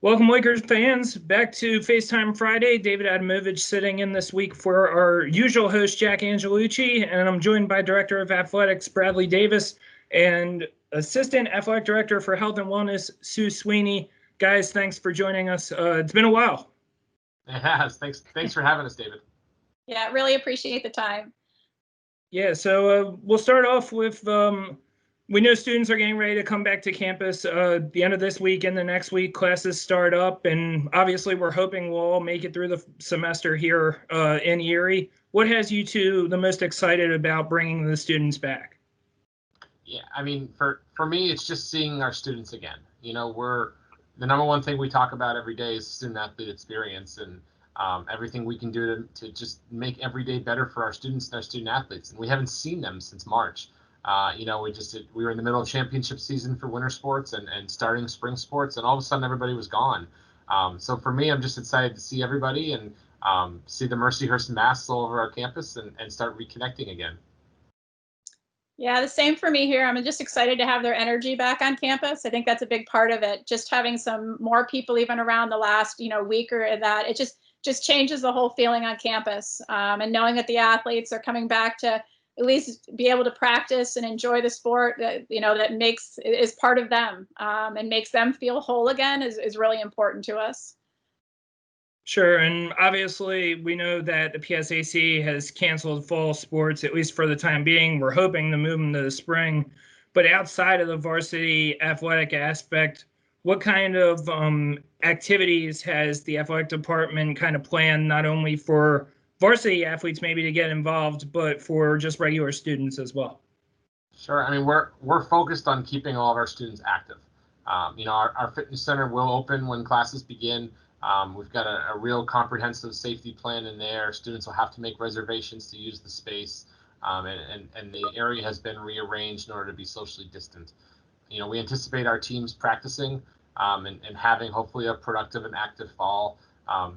Welcome, Lakers fans, back to Facetime Friday. David Adamovage sitting in this week for our usual host, Jack Angelucci, and I'm joined by Director of Athletics, Bradley Davis, and Assistant Athletic Director for Health and Wellness, Sue Sweeney. Guys, thanks for joining us. It's been a while. It has. Thanks for having us, David. Yeah, really appreciate the time. Yeah, so we'll start off with we know students are getting ready to come back to campus the end of this week and the next week. Classes start up, and obviously we're hoping we'll all make it through the semester here in Erie. What has you two the most excited about bringing the students back? Yeah, I mean, for me, it's just seeing our students again. You know, the number one thing we talk about every day is student athlete experience, and everything we can do to just make every day better for our students and our student athletes. And we haven't seen them since March. You know, we were in the middle of championship season for winter sports and starting spring sports, and all of a sudden everybody was gone. So for me, I'm just excited to see everybody and see the Mercyhurst masks all over our campus and start reconnecting again. Yeah, the same for me here. I'm just excited to have their energy back on campus. I think that's a big part of it. Just having some more people even around the last, week or that, it just changes the whole feeling on campus. And knowing that the athletes are coming back to at least be able to practice and enjoy the sport that, that is part of them and makes them feel whole again is really important to us. Sure, and obviously we know that the PSAC has canceled fall sports, at least for the time being. We're hoping to move them to the spring. But outside of the varsity athletic aspect, what kind of activities has the athletic department kind of planned, not only for varsity athletes maybe to get involved, but for just regular students as well? Sure. I mean, we're focused on keeping all of our students active. Our fitness center will open when classes begin. We've got a real comprehensive safety plan in there. Students will have to make reservations to use the space, and the area has been rearranged in order to be socially distant. We anticipate our teams practicing and having hopefully a productive and active fall.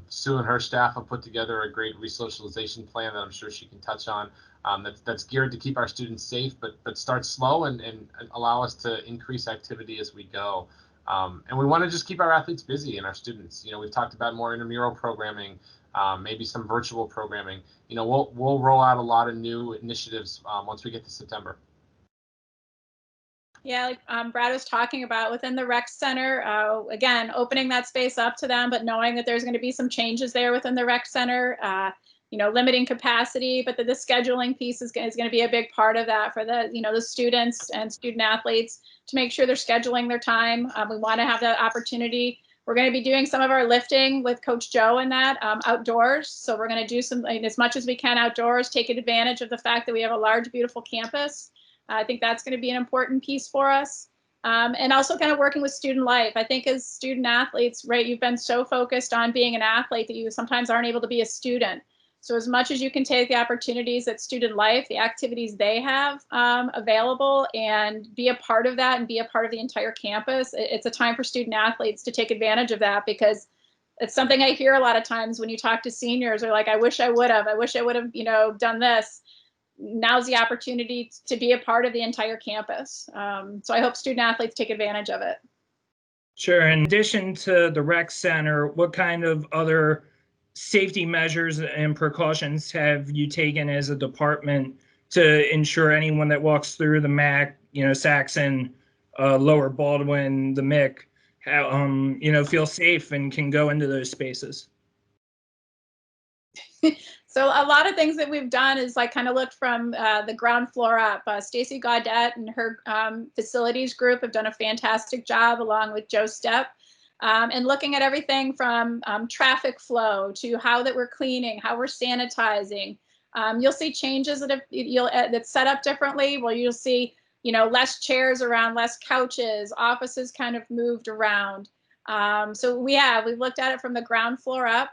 Sue and her staff have put together a great resocialization plan that I'm sure she can touch on. That's geared to keep our students safe, but start slow and allow us to increase activity as we go. And we want to just keep our athletes busy and our students. We've talked about more intramural programming, maybe some virtual programming. We'll roll out a lot of new initiatives once we get to September. Yeah, like Brad was talking about within the rec center, again, opening that space up to them, but knowing that there's going to be some changes there within the rec center, limiting capacity, but the scheduling piece is going to be a big part of that for the students and student athletes to make sure they're scheduling their time. We want to have that opportunity. We're going to be doing some of our lifting with Coach Joe and that outdoors. So we're going to do some, as much as we can outdoors, take advantage of the fact that we have a large, beautiful campus. I think that's going to be an important piece for us. And also kind of working with student life. I think as student athletes, right, you've been so focused on being an athlete that you sometimes aren't able to be a student. So as much as you can take the opportunities at student life, the activities they have available, and be a part of that and be a part of the entire campus, it's a time for student athletes to take advantage of that, because it's something I hear a lot of times when you talk to seniors, are like, I wish I would have, done this. Now's the opportunity to be a part of the entire campus. So I hope student athletes take advantage of it. Sure. In addition to the rec center, what kind of other safety measures and precautions have you taken as a department to ensure anyone that walks through the MAC, Saxon, Lower Baldwin, the MIC, feel safe and can go into those spaces? So a lot of things that we've done is like kind of looked from the ground floor up. Stacy Gaudette and her facilities group have done a fantastic job, along with Joe Stepp, and looking at everything from traffic flow to how that we're cleaning, how we're sanitizing. You'll see changes that's set up differently. Well, you'll see less chairs around, less couches, offices kind of moved around. So we've looked at it from the ground floor up,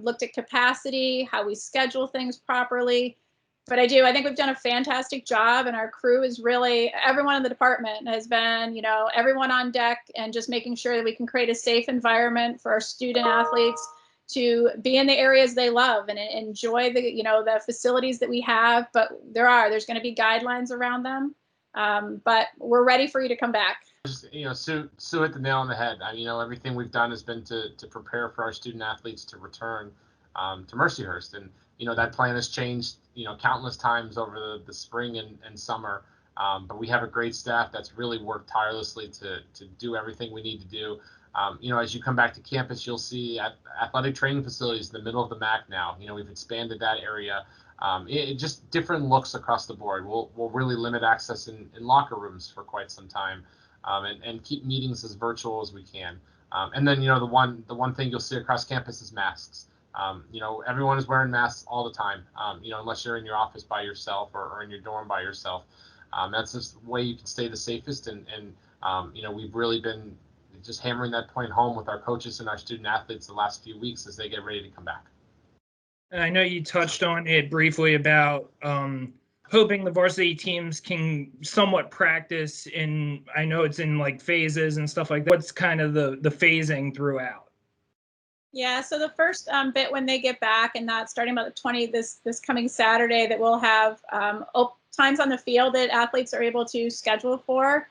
looked at capacity, how we schedule things properly. But I think we've done a fantastic job, and our crew is really, everyone in the department has been, everyone on deck, and just making sure that we can create a safe environment for our student athletes to be in the areas they love and enjoy the facilities that we have. But there's going to be guidelines around them. But we're ready for you to come back. Just, Sue hit the nail on the head. Everything we've done has been to prepare for our student athletes to return to Mercyhurst, and that plan has changed countless times over the spring and summer. But we have a great staff that's really worked tirelessly to do everything we need to do. As you come back to campus, you'll see athletic training facilities in the middle of the MAC now. We've expanded that area. It just different looks across the board. We'll really limit access in locker rooms for quite some time, and keep meetings as virtual as we can. And then the one thing you'll see across campus is masks. Everyone is wearing masks all the time. Unless you're in your office by yourself or in your dorm by yourself. That's just the way you can stay the safest. And we've really been just hammering that point home with our coaches and our student athletes the last few weeks as they get ready to come back. I know you touched on it briefly about hoping the varsity teams can somewhat practice I know it's in like phases and stuff like that. What's kind of the phasing throughout? Yeah, so the first bit when they get back, and that's starting about the 20th, this coming Saturday, that we'll have times on the field that athletes are able to schedule for.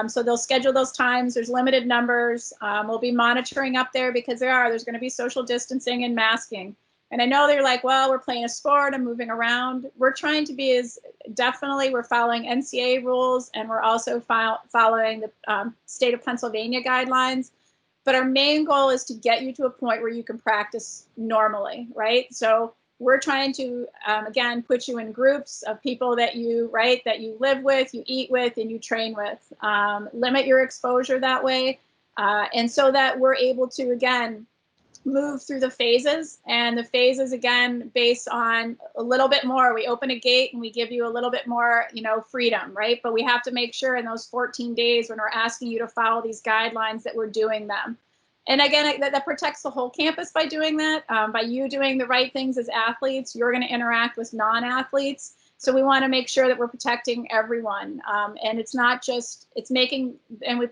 So they'll schedule those times. There's limited numbers. We'll be monitoring up there because there's going to be social distancing and masking. And I know they're like, well, we're playing a sport and moving around. We're trying to be we're following NCAA rules, and we're also following the state of Pennsylvania guidelines. But our main goal is to get you to a point where you can practice normally, right? So we're trying to, again, put you in groups of people that you live with, you eat with, and you train with. Limit your exposure that way. And so that we're able to, again, move through the phases, and the phases, again, based on a little bit more. We open a gate and we give you a little bit more, freedom, right? But we have to make sure in those 14 days when we're asking you to follow these guidelines that we're doing them. And again, that protects the whole campus by doing that. By you doing the right things as athletes, you're going to interact with non-athletes. So we want to make sure that we're protecting everyone. And it's not just, it's making, and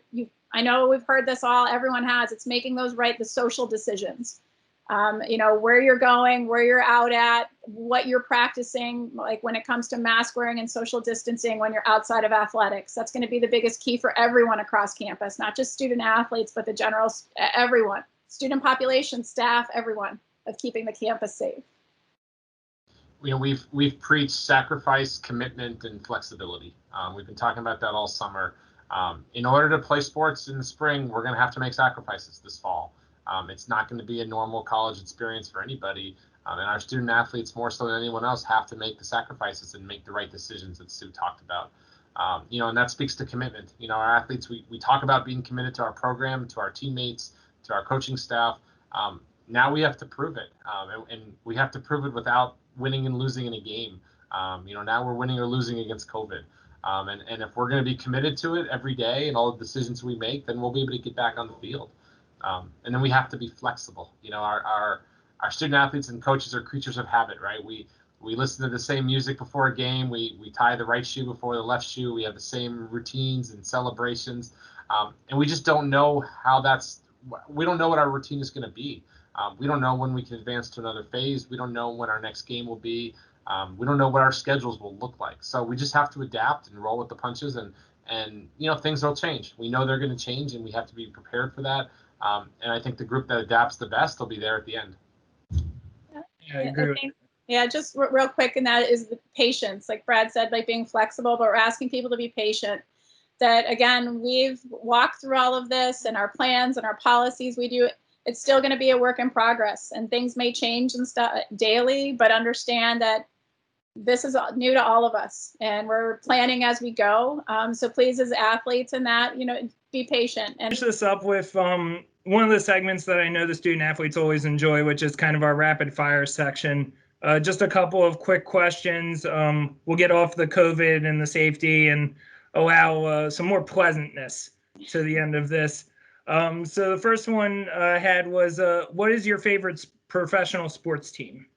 I know we've heard this everyone has, it's making the social decisions. Where you're going, where you're out at, what you're practicing, like when it comes to mask wearing and social distancing when you're outside of athletics. That's going to be the biggest key for everyone across campus, not just student athletes, but the general, everyone, student population, staff, everyone, of keeping the campus safe. We've preached sacrifice, commitment, and flexibility. We've been talking about that all summer. In order to play sports in the spring, we're going to have to make sacrifices this fall. It's not going to be a normal college experience for anybody. And our student athletes, more so than anyone else, have to make the sacrifices and make the right decisions that Sue talked about. And that speaks to commitment. Our athletes, we talk about being committed to our program, to our teammates, to our coaching staff. Now we have to prove it. And we have to prove it without winning and losing in a game. Now we're winning or losing against COVID. And if we're going to be committed to it every day and all the decisions we make, then we'll be able to get back on the field. And then we have to be flexible. Our student athletes and coaches are creatures of habit, right? We listen to the same music before a game. We tie the right shoe before the left shoe. We have the same routines and celebrations. And we just don't know we don't know what our routine is going to be. We don't know when we can advance to another phase. We don't know when our next game will be. We don't know what our schedules will look like. So we just have to adapt and roll with the punches, and things will change. We know they're going to change, and we have to be prepared for that. And I think the group that adapts the best will be there at the end. Yeah, I agree. Just real quick, and that is the patience. Like Brad said, like being flexible, but we're asking people to be patient. That, again, we've walked through all of this and our plans and our policies. It's still going to be a work in progress, and things may change and stuff daily, but understand that this is new to all of us, and we're planning as we go. So please, as athletes and that, be patient. And finish this up with one of the segments that I know the student athletes always enjoy, which is kind of our rapid fire section. Just a couple of quick questions. We'll get off the COVID and the safety and allow some more pleasantness to the end of this. So the first one I had was, what is your favorite professional sports team?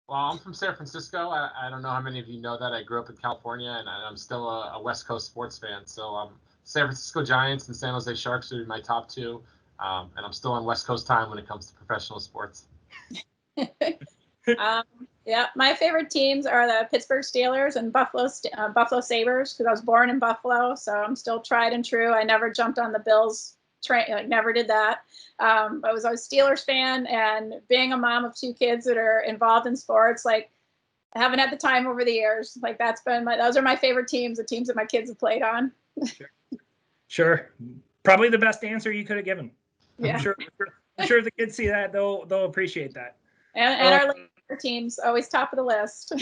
Well, I'm from San Francisco. I don't know how many of you know that. I grew up in California, and I'm still a West Coast sports fan. So San Francisco Giants and San Jose Sharks are my top two. And I'm still on West Coast time when it comes to professional sports. Yeah, my favorite teams are the Pittsburgh Steelers and Buffalo Sabres, because I was born in Buffalo, so I'm still tried and true. I never jumped on the Bills train, like never did that. I was a Steelers fan, and being a mom of 2 kids that are involved in sports, like I haven't had the time over the years. Like those are my favorite teams, the teams that my kids have played on. Sure. Probably the best answer you could have given. Yeah. I'm sure the kids see that, they'll appreciate that. And our later teams, always top of the list.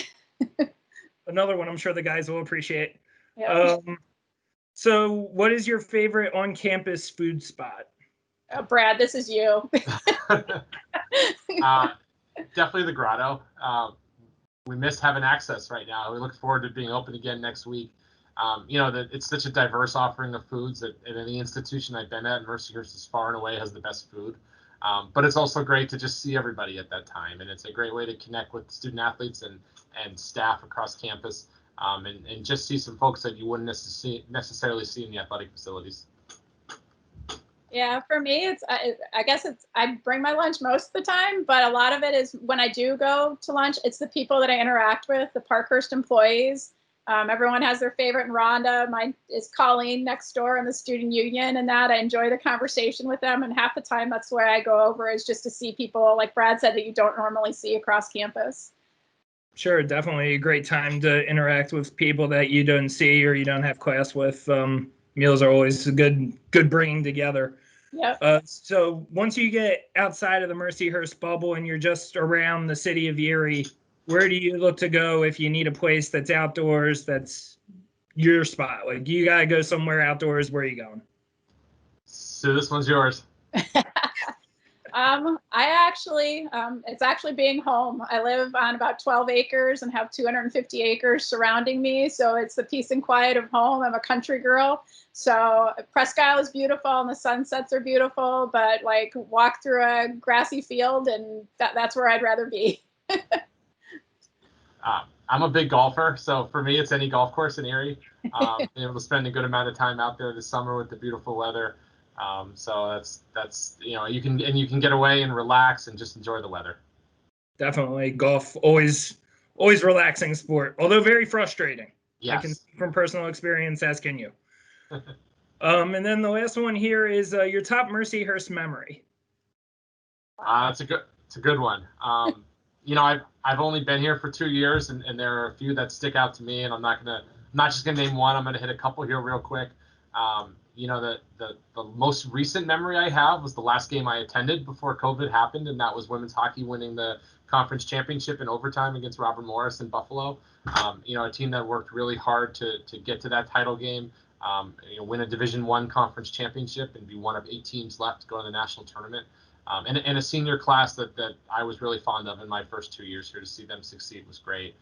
Another one I'm sure the guys will appreciate. Yeah. So what is your favorite on-campus food spot? Brad, this is you. Definitely the Grotto. We miss having access right now. We look forward to being open again next week. It's such a diverse offering of foods that in any institution I've been at, Mercyhurst is far and away has the best food. But it's also great to just see everybody at that time, and it's a great way to connect with student athletes and staff across campus, and just see some folks that you wouldn't necessarily see in the athletic facilities. Yeah, for me, I guess I bring my lunch most of the time, but a lot of it is when I do go to lunch, it's the people that I interact with, the Parkhurst employees. Everyone has their favorite in Rhonda. Mine is Colleen next door in the student union, and that I enjoy the conversation with them. And half the time, that's where I go over, is just to see people, like Brad said, that you don't normally see across campus. Sure, definitely a great time to interact with people that you don't see or you don't have class with. Meals are always a good bringing together. Yep. So once you get outside of the Mercyhurst bubble and you're just around the city of Erie, where do you look to go if you need a place that's outdoors, that's your spot? Like, you got to go somewhere outdoors. Where are you going? So this one's yours. It's actually being home. I live on about 12 acres and have 250 acres surrounding me. So it's the peace and quiet of home. I'm a country girl. So Presque Isle is beautiful and the sunsets are beautiful, but like walk through a grassy field and that's where I'd rather be. I'm a big golfer, so for me, it's any golf course in Erie. Being able to spend a good amount of time out there this summer with the beautiful weather. So that's you can get away and relax and just enjoy the weather. Definitely, golf always relaxing sport, although very frustrating. Yes. I can speak from personal experience, as can you. And then the last one here is your top Mercyhurst memory. It's a good one. I've only been here for 2 years, and there are a few that stick out to me, and I'm not just gonna name one. I'm gonna hit a couple here real quick. The most recent memory I have was the last game I attended before COVID happened, and that was women's hockey winning the conference championship in overtime against Robert Morris in Buffalo. A team that worked really hard to get to that title game, win a Division I conference championship, and be one of 8 teams left to go to the national tournament. And a senior class that I was really fond of in my first 2 years here. To see them succeed was great.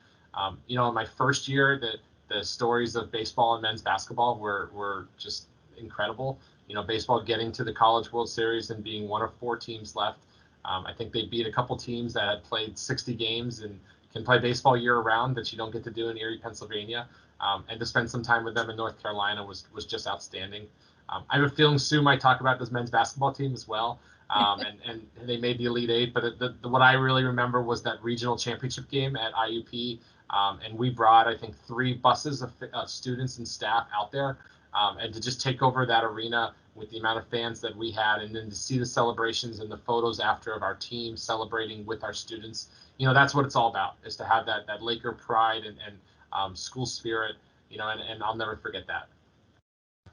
In my first year, the stories of baseball and men's basketball were just incredible. Baseball getting to the College World Series and being one of 4 teams left. I think they beat a couple teams that had played 60 games and can play baseball year-round that you don't get to do in Erie, Pennsylvania. And to spend some time with them in North Carolina was just outstanding. I have a feeling Sue might talk about this men's basketball team as well. And they made the Elite Eight, but what I really remember was that regional championship game at IUP, and we brought, I think, 3 buses of students and staff out there, and to just take over that arena with the amount of fans that we had, and then to see the celebrations and the photos after of our team celebrating with our students. That's what it's all about, is to have that Laker pride and school spirit, and I'll never forget that.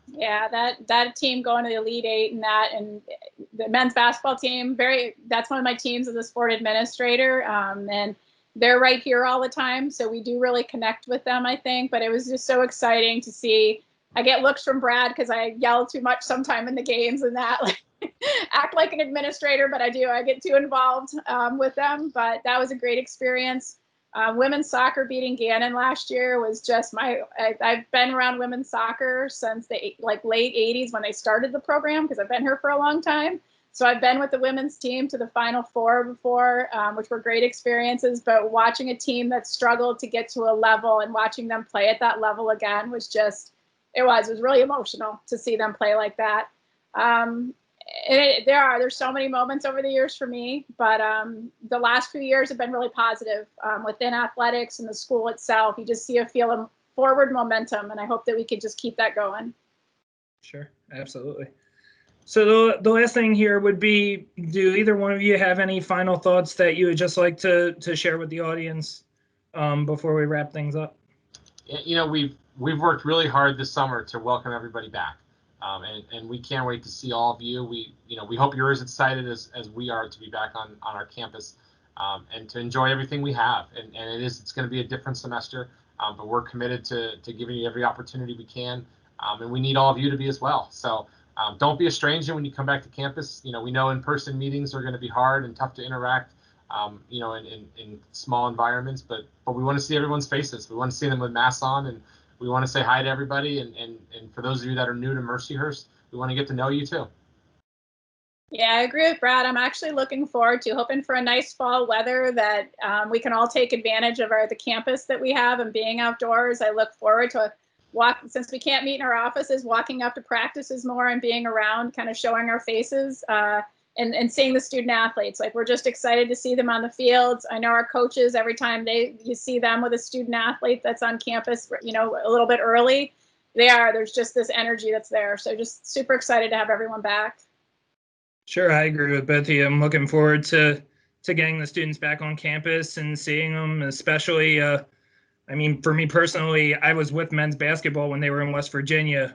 Yeah, that team going to the Elite Eight and the men's basketball team, that's one of my teams as a sport administrator. And they're right here all the time. So we do really connect with them, I think. But it was just so exciting to see. I get looks from Brad because I yell too much sometime in the games and that, like, act like an administrator, but I get too involved with them. But that was a great experience. Women's soccer beating Gannon last year was just I've been around women's soccer since the late 80s when they started the program, because I've been here for a long time. So I've been with the women's team to the Final Four before, which were great experiences. But watching a team that struggled to get to a level and watching them play at that level again was just, it was really emotional to see them play like that. there's so many moments over the years for me, but the last few years have been really positive within athletics and the school itself. You just see a feeling forward momentum, and I hope that we could just keep that going. Sure, absolutely. So the last thing here would be, do either one of you have any final thoughts that you would just like to share with the audience before we wrap things up? You know, we've worked really hard this summer to welcome everybody back, and we can't wait to see all of you. We hope you're as excited as we are to be back on our campus, and to enjoy everything we have. And it's going to be a different semester, but we're committed to giving you every opportunity we can, and we need all of you to be as well. So. Don't be a stranger when you come back to campus. You know, we know in-person meetings are going to be hard and tough to interact, you know, in small environments, but we want to see everyone's faces. We want to see them with masks on, and we want to say hi to everybody. And for those of you that are new to Mercyhurst, we want to get to know you too. Yeah, I agree with Brad. I'm actually looking forward to hoping for a nice fall weather that we can all take advantage of the campus that we have and being outdoors. I look forward to since we can't meet in our offices, walking up to practices more and being around, kind of showing our faces and seeing the student athletes. Like, we're just excited to see them on the fields. I know our coaches, every time you see them with a student athlete that's on campus, you know, a little bit early, there's just this energy that's there. So just super excited to have everyone back. Sure, I agree with both of you. I'm looking forward to getting the students back on campus and seeing them, especially I mean, for me personally, I was with men's basketball when they were in West Virginia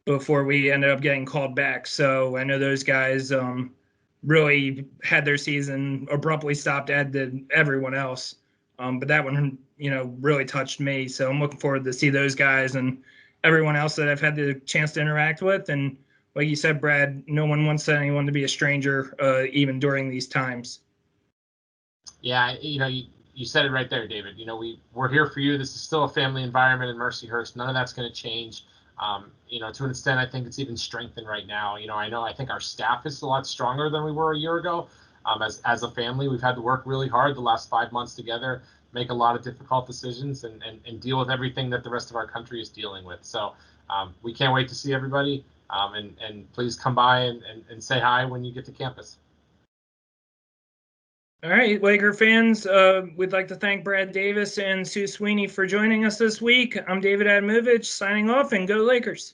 before we ended up getting called back. So I know those guys really had their season abruptly stopped, as did everyone else. But that one, you know, really touched me. So I'm looking forward to see those guys and everyone else that I've had the chance to interact with. And like you said, Brad, no one wants anyone to be a stranger, even during these times. Yeah, you know, you said it right there, David. You know, we're here for you. This is still a family environment in Mercyhurst. None of that's going to change. You know, to an extent, I think it's even strengthened right now. You know, I think our staff is a lot stronger than we were a year ago. As a family, we've had to work really hard the last 5 months together, make a lot of difficult decisions, and deal with everything that the rest of our country is dealing with. So we can't wait to see everybody. And please come by and say hi when you get to campus. All right, Laker fans, we'd like to thank Brad Davis and Sue Sweeney for joining us this week. I'm David Adamovage signing off, and go Lakers.